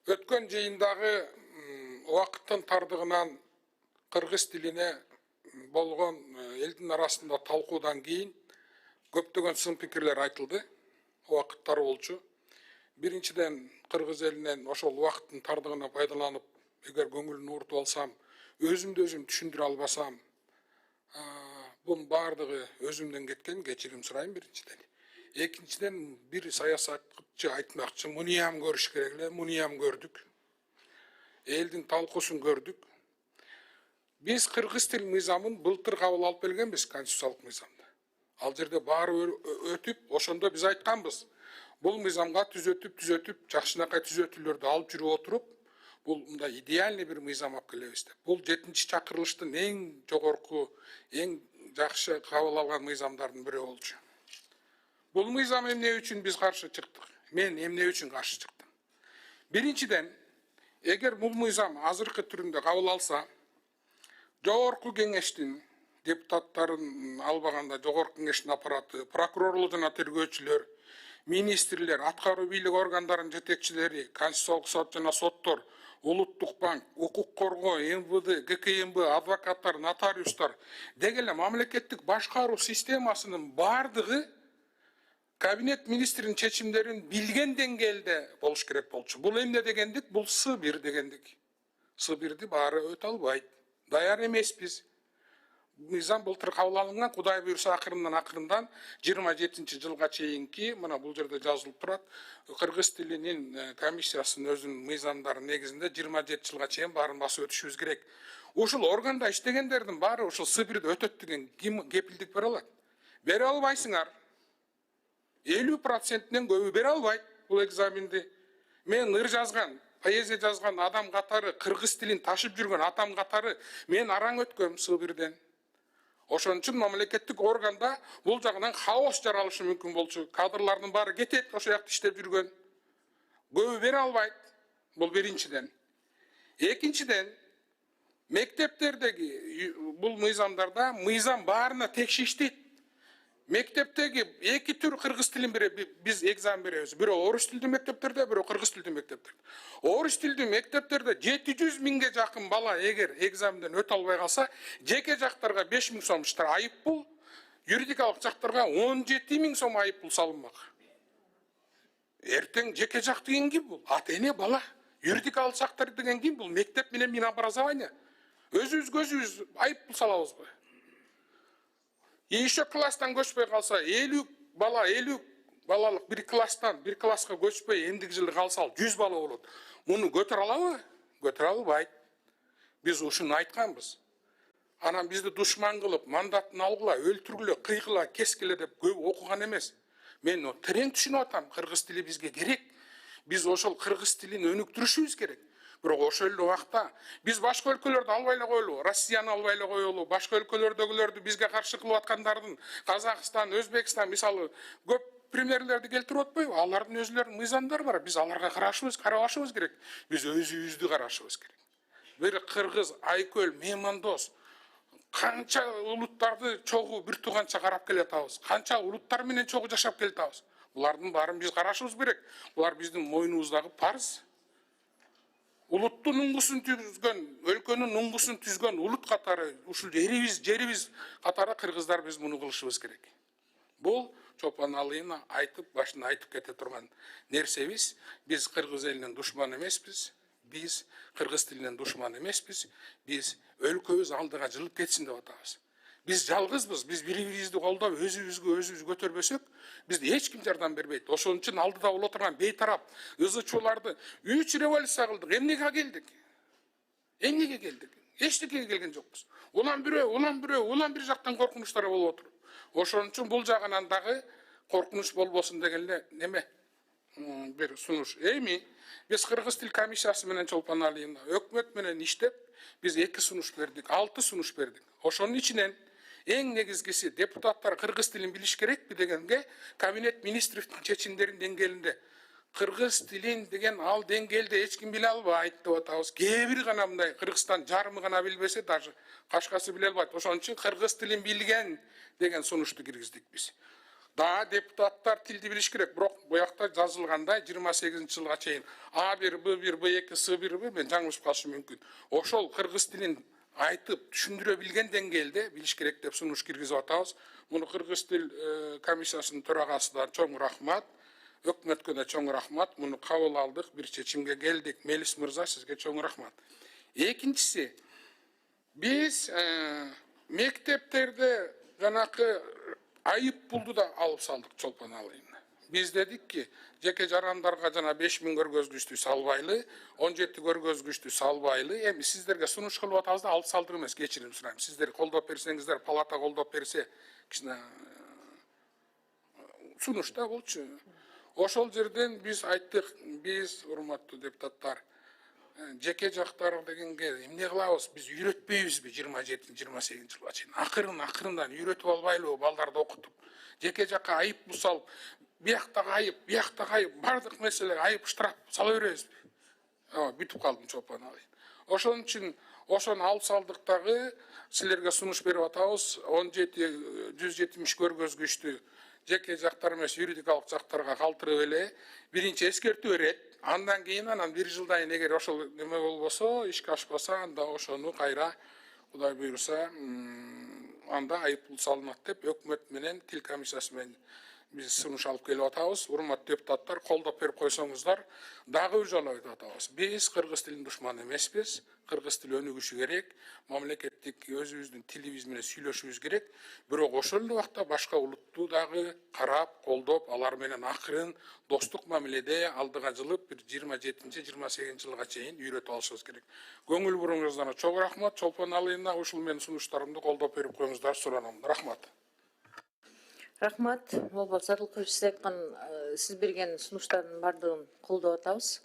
Өткен жыйындагы убакыттын тардыгынан кыргыз тилине болгон элдин арасында талкуудан кийин көптөгөн сын пикирлер айтылды. Убакыттар болчу. Биринчиден кыргыз элинен ошол убакыттын тардыгына пайдаланып, эгер көңүлүн ууртуп алсам, өзүмдү өзүм түшүндүрө албасам, бунун баардыгы өзүмдөн кеткен, кечирим сурайм биринчиден. Экинчиден бир саясатчы айтмакчы, мунуям көрүш керек эле, мунуям көрдүк. Элдин талкуусун көрдүк. Биз кыргыз тил мыйзамын былтыр кабыл алып келгенбиз, конституциялык мыйзамды. Ал жерде баары өтүп, ошондо биз айтканбыз. Бул мыйзамга түзөтүп, жакшынакай түзөтүүлөрдү алып жүрүп отуруп, бул мындай идеальный бир мыйзам алып келебиз деп. Бул 7-чи чакырылыштын эң жогорку, эң жакшы кабыл алган мыйзамдардын бири болчу. Бул мыйзам эмне үчүн биз каршы чыктык? Мен эмне үчүн каршы чыктым? Биринчиден, эгер бул мыйзам азыркы түрүндө кабыл алса, жогорку кеңештин депутаттарын албаганда жогорку кеңештин аппараты, прокурорлор жана тергөөчүлөр, министрлер, аткаруу бийлик органдарынын жетекчилери, Конституциялык сот жана соттор, Улуттук банк, укук коргоо, МВД, ГКМБ, адвокаттар, нотариустар деги эле мамлекеттик башкаруу системасынын баардыгы кабинет министринин чечимдерин билген деңгээлде болуш керек болчу. Бул эмне дегендик? Бул С1 дегендик. С1ди баары өтө албайт. Даяр эмеспиз. Мыйзам былтыр кабыл алынган, Кудай буйруса акырындан 27-чи жылга чейинки, мына бул жерде жазылып турат, кыргыз тилинин комиссиясынын өзүнүн мыйзамдары негизинде 27 жылга чейин баарын басып өтүшүбүз керек. Ушул органда иштегендердин баары ушул С1ди өтөт деген ким кепилдик бере алат? Бере албайсыңар. 50%-нен көбү бере албайт бул экзаменди. Мен ыр жазган, поэзия жазган адам катары, кыргыз тилин ташып жүргөн адам катары мен араң өткөм С1ден. Ошон үчүн мамлекеттик органда бул жагынан хаос жаралышы мүмкүн болчу. Кадрлардын баары кетет, ошол жакта иштеп жүргөн. Көбү бере албайт. Бул биринчиден. Экинчиден, мектептердеги бул мыйзамдарда мыйзам баарына текшиштейт. Мектептеги эки түр кыргыз тилин биз экзамен беребиз. Бирөө орус тилдүү мектептерде, бирөө кыргыз тилдүү мектептерде. Орус тилдүү мектептерде 700 миңге жакын бала эгер экзаменден өтө албай калса, жеке жактарга 5 миң сом айыппул, юридикалык жактарга 17 миң сом айыппул салынмак. Эртең жеке жак деген ким бул? Ата-эне бала. Юридикалык жактар деген ким бул? Мектеп менен Минобразование. Өзүбүз айыппул салабызбы? Еще класстан көчпөй калса, 50 балалык бир класстан бир класска көчпөй эмдиги жылы калса 100 бала болот. Муну көтөрө алабы? Көтөрө албайт. Биз ушуну айтканбыз. Анан бизди душман кылып, мандатын алгыла, өлтүргүлө, кыйгыла, кескиле деп көп окуган эмес. Мен терең түшүнүп атам, кыргыз тили бизге керек. Биз ошол кыргыз тилин өнүктүрүшүбүз керек. Бирок ошол эле убакта биз башка өлкөлөрдү албай эле коелу, Россияны албай эле коелу, башка өлкөлөрдөгүлөрдү бизге каршы кылып аткандардын, Казакстан, Өзбекстан мисалы көп примерлерди келтирип атпайбы? Алардын өзүлөрүнүн мыйзамдары бар. Биз аларга карашыбыз керек. Биз өзүбүздү карашыбыз керек. Бир кыргыз, Айкөл, Меймандос канча улуттарды чогуу бир тууганча карап келатабыз. Канча улуттар менен чогуу жашап келатабыз. Булардын баарын биз карашыбыз керек. Булар биздин мойнубуздагы парыз. Улуттун уңгусун түзгөн, өлкөнүн уңгусун түзгөн улут катары, ушул жерибиз катары кыргыздар биз муну кылышыбыз керек. Бул Чолпон Алыйна айтып, башында айтып кете турган нерсебиз. Биз кыргыз элинин душманы эмеспиз. Биз кыргыз тилинин душманы эмеспиз. Биз өлкөбүз алдыга жылып кетсин деп атабыз. Биз жалгызбыз, биз бири-бирибизди колдоп, өзүбүз көтөрбөсөк, бизге эч ким жардам бербейт. Ошон үчүн алдыда боло турган бейтарап ызычууларды 3 революция кылдык. Эмнеге келдик? Эчтекеге келген жокпуз. Улам бир жактан коркунучтар болуп отуруп. Ошон үчүн бул жагынан дагы коркунуч болбосун деген эле неме бир сунуш. Эми биз кыргыз тил комиссиясы менен Чолпон Алыйна өкмөт менен иштеп, биз 2 сунуш бердик, 6 сунуш бердик. Ошонун ичинен эң негизгиси депутаттар кыргыз тилин билиш керекпи дегенге кабинет министрликтин чечимдеринин деңгээлинде кыргыз тилин деген ал деңгээлде эч ким биле албайт деп атабыз. Кээ бир гана мындай Кыргызстан жарымы гана билбесе, даже кашкасы биле албайт. Ошон үчүн кыргыз тилин билген деген сунушту киргиздик биз. Daha депутаттар тилди билиш керек. Бирок буякта жазылгандай 28 жылга чейин A1, B1, B2, S1 мен жаңылышып калышым мүмкүн. Ошол кыргыз тилин айтып түшүндүрө билген деңгээлде билиш керек деп сунуш киргизип атабыз. Муну кыргыз тил комиссиясынын төрагасы да чоң рахмат. Өкмөткө да чоң рахмат. Муну кабыл алдык, бир чечимге келдик. Мелис мырза, сизге чоң рахмат. Экинчиси, биз мектептерде жанакы айып пулду да алып салдык Чолпон Алыйына. Биз дедик ки, жеке жарандарга жана 5000 көргөзгүчтү салбайлы, 17 көргөзгүчтү салбайлы. Эми сиздерге сунуш кылып атабыз да алып салдыр эмес, кечирим сурайм. Сиздер колдоп берсеңиздер, палата колдоп берсе, кичине сунуш да болчу. Ошол жерден биз айттык, биз урматтуу депутаттар, жеке жактар дегенге эмне кылабыз? Биз үйрөтпөйбүзбү 27-28 жылга чейин? Акырындан үйрөтүп албайлыбы балдарды окутуп? Жеке жакка айып салып, бияктагы айып, бардык маселеге айып штраф сала беребизби? Бүтүп калдым Чолпон Алыйын. Ошон үчүн ошону алып салдык дагы, силерге сунуш берип атабыз. 170 көргөзгүчтү жеке жактар эмес, юридикалык жактарга калтырып эле биринчи эскертүү берет. Андан кийин бир жылдан кийин эгер ошол неме болбосо, ишке ашпаса, анда ошону кайра Кудай буйруса, анда айыппул салынат деп өкмөт менен тил комиссиясы менен биз сунуш алып келип атабыз. Урматтуу депутаттар, колдоп берип койсоңуздар, дагы бир жолу айтып атабыз. Биз кыргыз тилинин душманы эмеспиз. Кыргыз тили өнүгүшү керек. Мамлекеттик өзүбүздүн тилибиз менен сүйлөшүбүз керек. Бирок ошол эле убакта башка улутту дагы карап, колдоп, алар менен акырын достук мамиледе алдыга жылып, бир 27-28 жылга чейин үйрөтүп алышыбыз керек. Көңүл буруңуздарга чоң рахмат. Чолпон Алыйына ушул менин сунуштарымды колдоп берип коюңуздар суранам. Рахмат. Рахмат. Болбосо Садылкович, сиз айткан, сиз берген сунуштардын бардыгын колдоп атабыз.